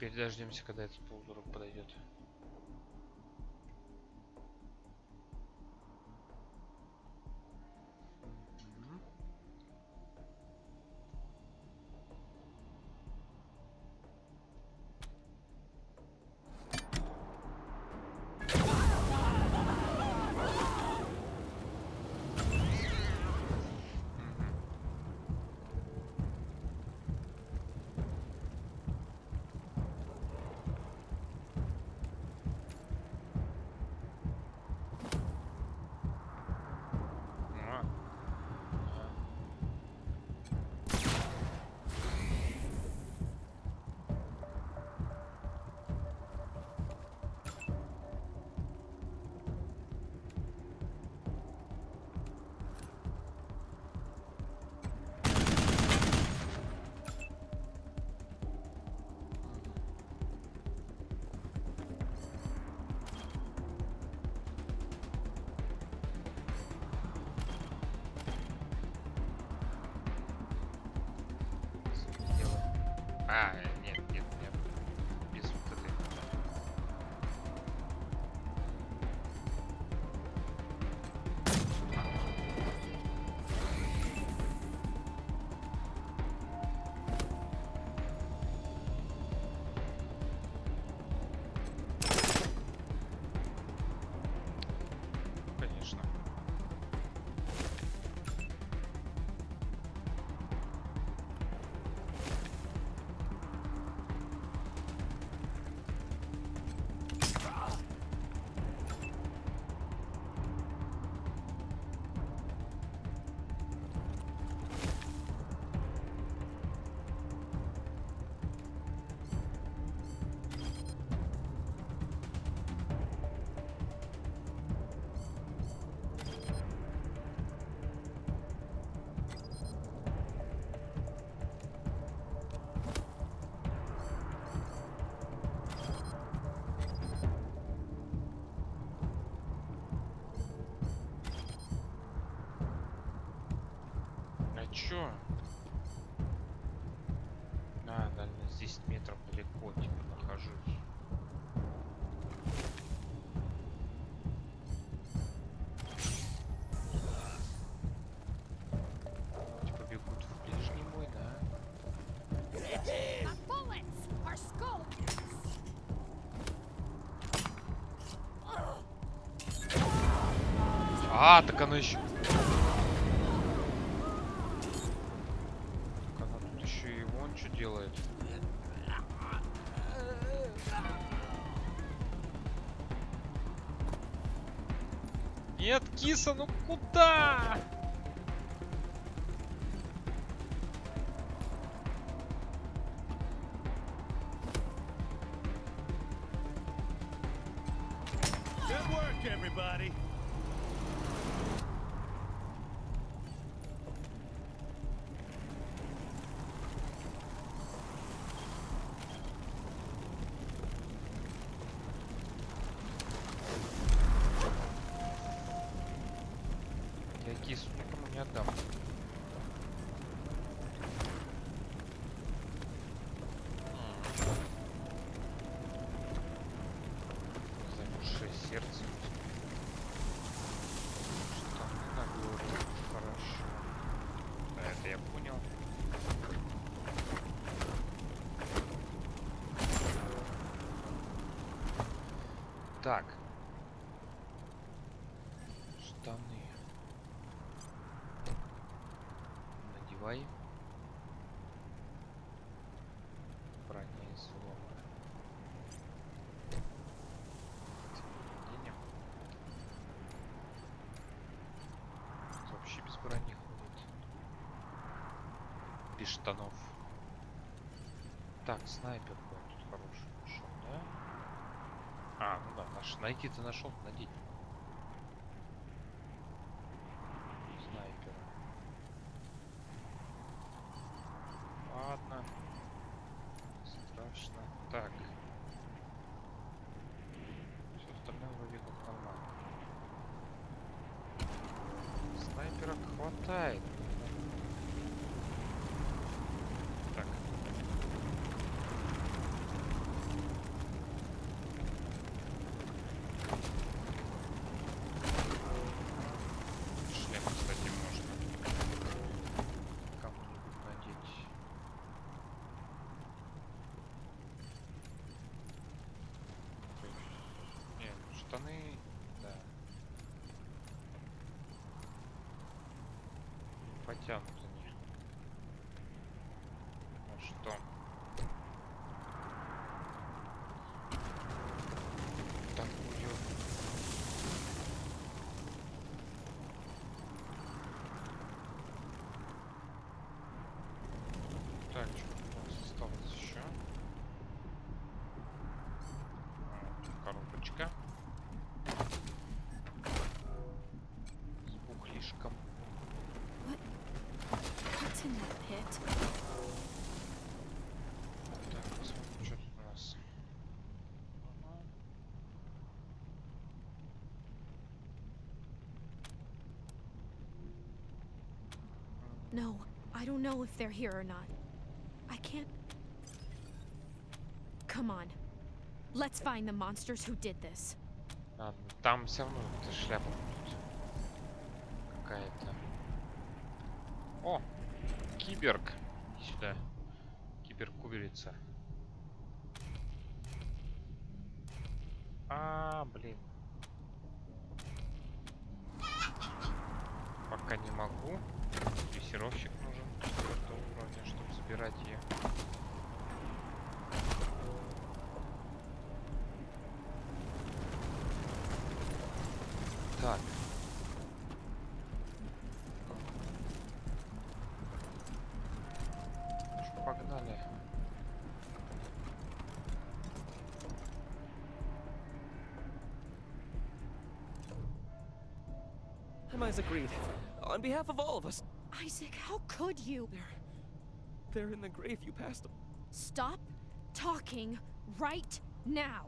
Теперь дождемся, когда этот полудурок подойдет. А, нет, нет, нет. Без вот этой. Конечно. Чё? А, дальность 10 метров далеко, типа, нахожусь. Типа бегут в ближний мой, да? А, так оно еще. Что делает? Нет, киса, ну куда? Good work, everybody. Я кису никому не отдам. Замерзшее сердце. Что не нагло, хорошо. Да, это я понял. Так. Штаны. Надевай. Броня и слова. Вообще без брони ходит. Без штанов. Так, снайпер тут хороший нашел, да? А, ну да, найти ты нашел, надеть. Снайпера. Ладно. Страшно. Так. Все остальное вроде как нормально. Снайпера хватает. Так. стороны, да. Потянут они. Ну что? Такую. Так, что у нас осталось еще? Коробочка. С бухлишком. What's in that pit? Так, посмотрим, что тут у нас. No, I don't know if they're here or not. I can't. Come on. Let's find the monsters who did this. Ладно, там все равно эта шляпа будет какая-то. О, киберг. Иди сюда. Киберкуберица. Блин. Пока не могу. Дрессировщик нужен 4-го уровня, чтобы забирать ее. Так. Ну что, погнали. I'm Isaac Reed. On behalf of all of us. Isaac, how could you? They're in the grave. You passed them. Stop talking right now.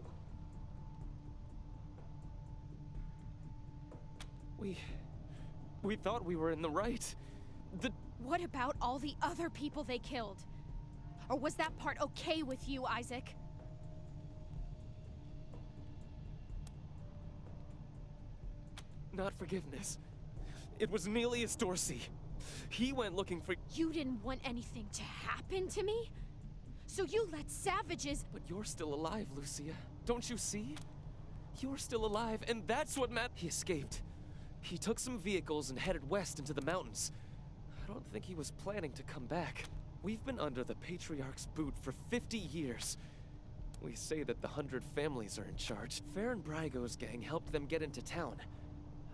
We thought we were in the right. What about all the other people they killed? Or was that part okay with you, Isaac? Not forgiveness. It was Neelius Dorsey. He went looking for... You didn't want anything to happen to me? So you let savages... But you're still alive, Lucia. Don't you see? You're still alive, and that's what matters. He escaped. He took some vehicles and headed west into the mountains. I don't think he was planning to come back. We've been under the Patriarch's boot for 50 years. We say that the 100 families are in charge. Farron Brygo's gang helped them get into town.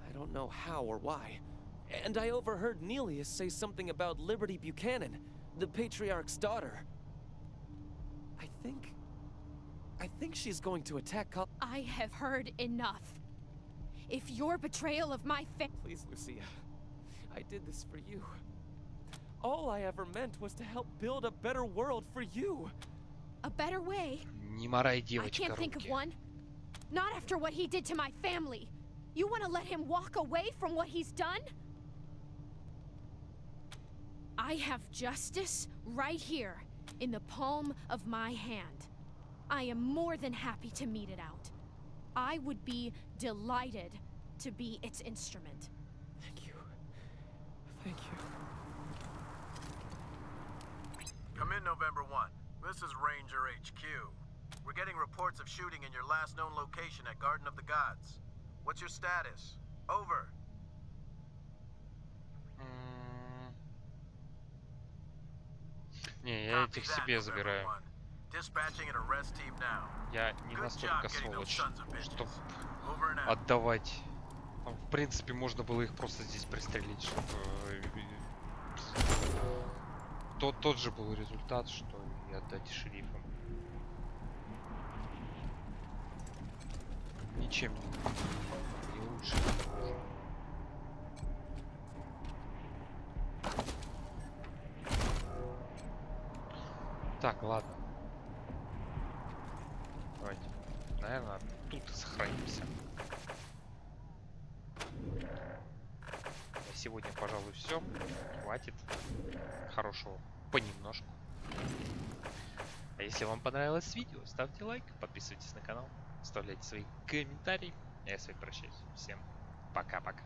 I don't know how or why. And I overheard Neelius say something about Liberty Buchanan, the Patriarch's daughter. I think she's going to attack I have heard enough. If your betrayal of my Please, Lucia. I did this for you. All I ever meant was to help build a better world for you. A better way? Не морай, девочка, I can't think of руки. one. Not after what he did to my family. You want to let him walk away from what he's done? I have justice right here in the palm of my hand. I am more than happy to mete it out. I would be delighted to be its instrument. Thank you. Thank you. Come in, November 1. This is Ranger HQ. We're getting reports of shooting in your last known location at Garden of the Gods. What's your status? Over. Не, я этих себе забираю. Я не настолько сволочь, чтобы отдавать. Там, в принципе, можно было их просто здесь пристрелить, чтобы тот же был результат, что и отдать шерифам. Ничем не лучше. Так, ладно. Давайте, наверное, тут и сохранимся. На сегодня, пожалуй, все. Хватит. Хорошего понемножку. А если вам понравилось видео, ставьте лайк, подписывайтесь на канал, оставляйте свои комментарии. Я с вами прощаюсь. Всем пока-пока.